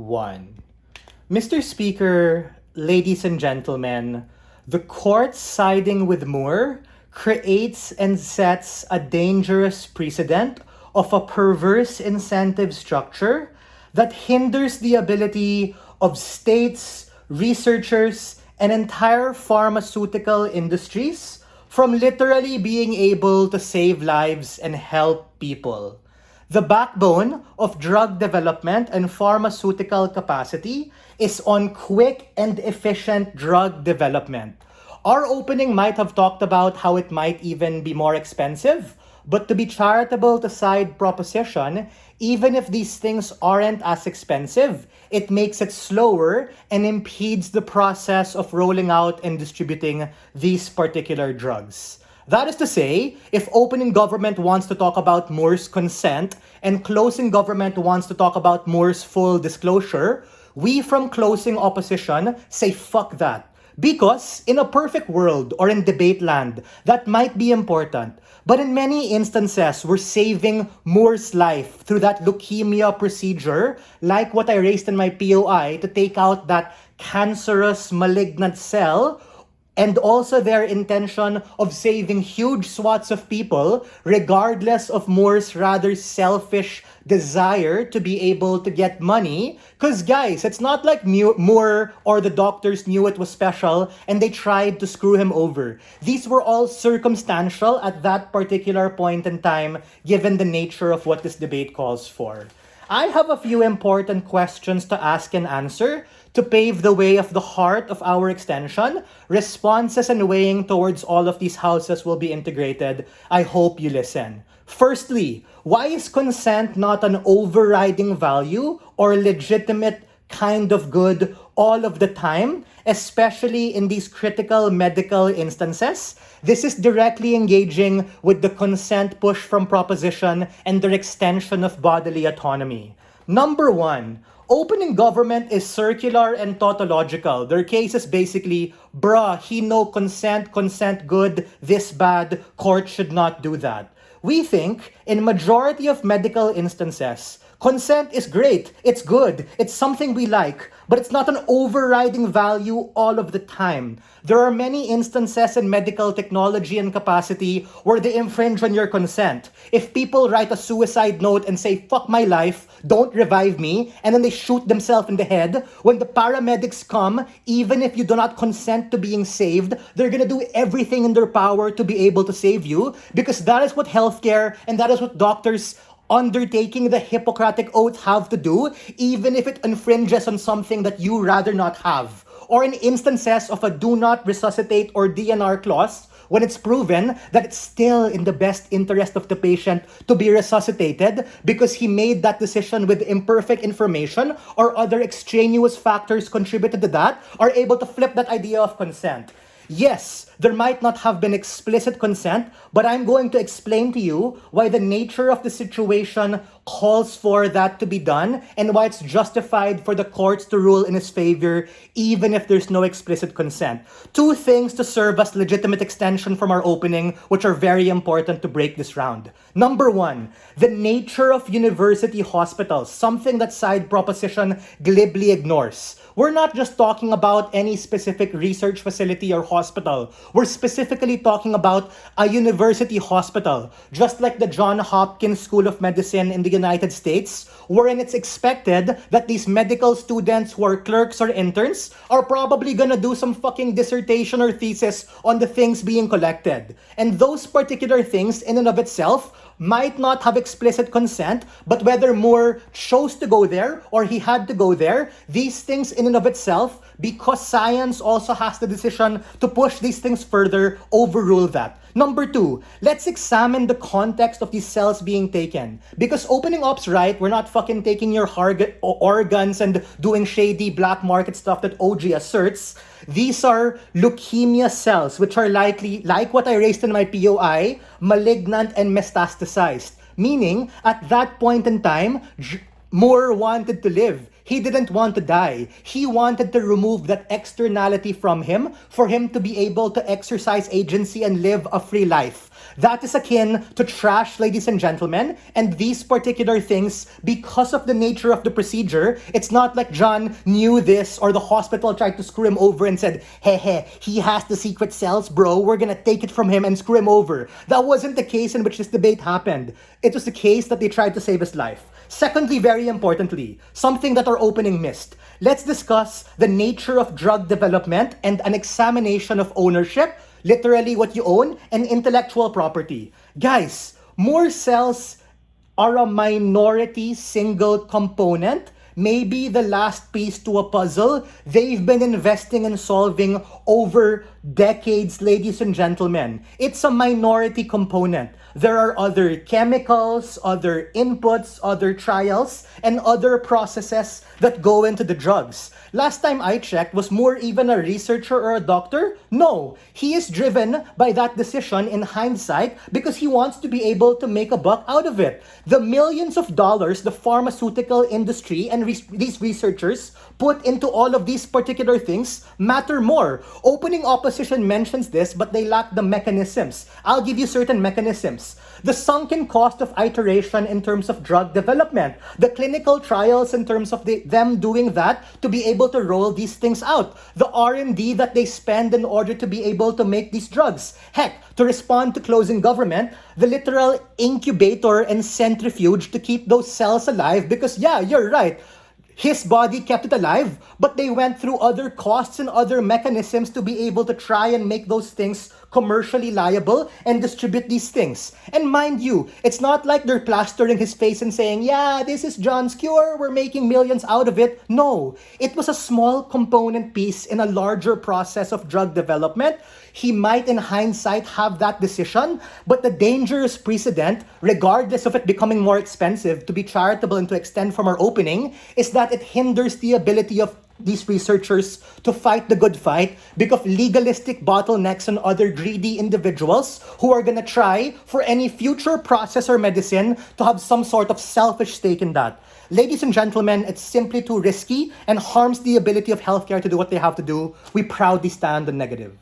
1. Mr. Speaker, ladies and gentlemen, the court siding with Moore creates and sets a dangerous precedent of a perverse incentive structure that hinders the ability of states, researchers, and entire pharmaceutical industries from literally being able to save lives and help people. The backbone of drug development and pharmaceutical capacity is on quick and efficient drug development. Our opening might have talked about how it might even be more expensive, but to be charitable to side proposition, even if these things aren't as expensive, it makes it slower and impedes the process of rolling out and distributing these particular drugs. That is to say, if opening government wants to talk about Moore's consent and closing government wants to talk about Moore's full disclosure, we from closing opposition say fuck that. Because in a perfect world or in debate land, that might be important. But in many instances, we're saving Moore's life through that leukemia procedure, like what I raised in my POI to take out that cancerous malignant cell, and also their intention of saving huge swaths of people, regardless of Moore's rather selfish desire to be able to get money. Because guys, it's not like Moore or the doctors knew it was special and they tried to screw him over. These were all circumstantial at that particular point in time, given the nature of what this debate calls for. I have a few important questions to ask and answer to pave the way of the heart of our extension. Responses and weighing towards all of these houses will be integrated. I hope you listen. Firstly, why is consent not an overriding value or legitimate kind of good all of the time, especially in these critical medical instances? This is directly engaging with the consent push from proposition and their extension of bodily autonomy. Number 1, opening government is circular and tautological. Their case is basically, bruh, he no consent, consent good, this bad, court should not do that. We think, in majority of medical instances, consent is great, it's good, it's something we like, but it's not an overriding value all of the time. There are many instances in medical technology and capacity where they infringe on your consent. If people write a suicide note and say, fuck my life, don't revive me, and then they shoot themselves in the head, when the paramedics come, even if you do not consent to being saved, they're gonna do everything in their power to be able to save you, because that is what healthcare and that is what doctors undertaking the Hippocratic Oath have to do, even if it infringes on something that you rather not have. Or in instances of a do not resuscitate or DNR clause, when it's proven that it's still in the best interest of the patient to be resuscitated because he made that decision with imperfect information or other extraneous factors contributed to that, are able to flip that idea of consent. Yes, there might not have been explicit consent, but I'm going to explain to you why the nature of the situation calls for that to be done and why it's justified for the courts to rule in his favor even if there's no explicit consent. 2 things to serve as legitimate extension from our opening, which are very important to break this round. Number 1, the nature of university hospitals, something that side proposition glibly ignores. We're not just talking about any specific research facility or hospital. We're specifically talking about a university hospital, just like the Johns Hopkins School of Medicine in the United States, wherein it's expected that these medical students who are clerks or interns are probably gonna do some fucking dissertation or thesis on the things being collected. And those particular things in and of itself might not have explicit consent, but whether Moore chose to go there or he had to go there, these things in and of itself, because science also has the decision to push these things further, overrule that. Number 2, let's examine the context of these cells being taken. Because opening up's right, we're not fucking taking your organs and doing shady black market stuff that OG asserts. These are leukemia cells, which are likely, like what I raised in my POI, malignant and metastasized. Meaning, at that point in time, Moore wanted to live. He didn't want to die. He wanted to remove that externality from him for him to be able to exercise agency and live a free life. That is akin to trash, ladies and gentlemen, and these particular things, because of the nature of the procedure, it's not like John knew this or the hospital tried to screw him over and said, hey, he has the secret cells, bro, we're gonna take it from him and screw him over. That wasn't the case in which this debate happened. It was the case that they tried to save his life. Secondly, very importantly, something that our opening missed. Let's discuss the nature of drug development and an examination of ownership, literally what you own, and intellectual property. Guys, more cells are a minority single component, maybe the last piece to a puzzle they've been investing and solving over decades, ladies and gentlemen. It's a minority component. There are other chemicals, other inputs, other trials, and other processes that go into the drugs. Last time I checked, was Moore even a researcher or a doctor? No. He is driven by that decision in hindsight because he wants to be able to make a buck out of it. The millions of dollars the pharmaceutical industry and these researchers put into all of these particular things matter more. Opening opposition mentions this, but they lack the mechanisms. I'll give you certain mechanisms. The sunken cost of iteration in terms of drug development, the clinical trials in terms of them doing that to be able to roll these things out, the R&D that they spend in order to be able to make these drugs. Heck, to respond to closing government, the literal incubator and centrifuge to keep those cells alive because, yeah, you're right. His body kept it alive, but they went through other costs and other mechanisms to be able to try and make those things commercially liable and distribute these things. And mind you, it's not like they're plastering his face and saying, yeah, this is John's cure, we're making millions out of it. No, it was a small component piece in a larger process of drug development. He might, in hindsight, have that decision, but the dangerous precedent, regardless of it becoming more expensive, to be charitable and to extend from our opening, is that it hinders the ability of these researchers to fight the good fight because of legalistic bottlenecks and other greedy individuals who are going to try for any future process or medicine to have some sort of selfish stake in that. Ladies and gentlemen, it's simply too risky and harms the ability of healthcare to do what they have to do. We proudly stand on negative.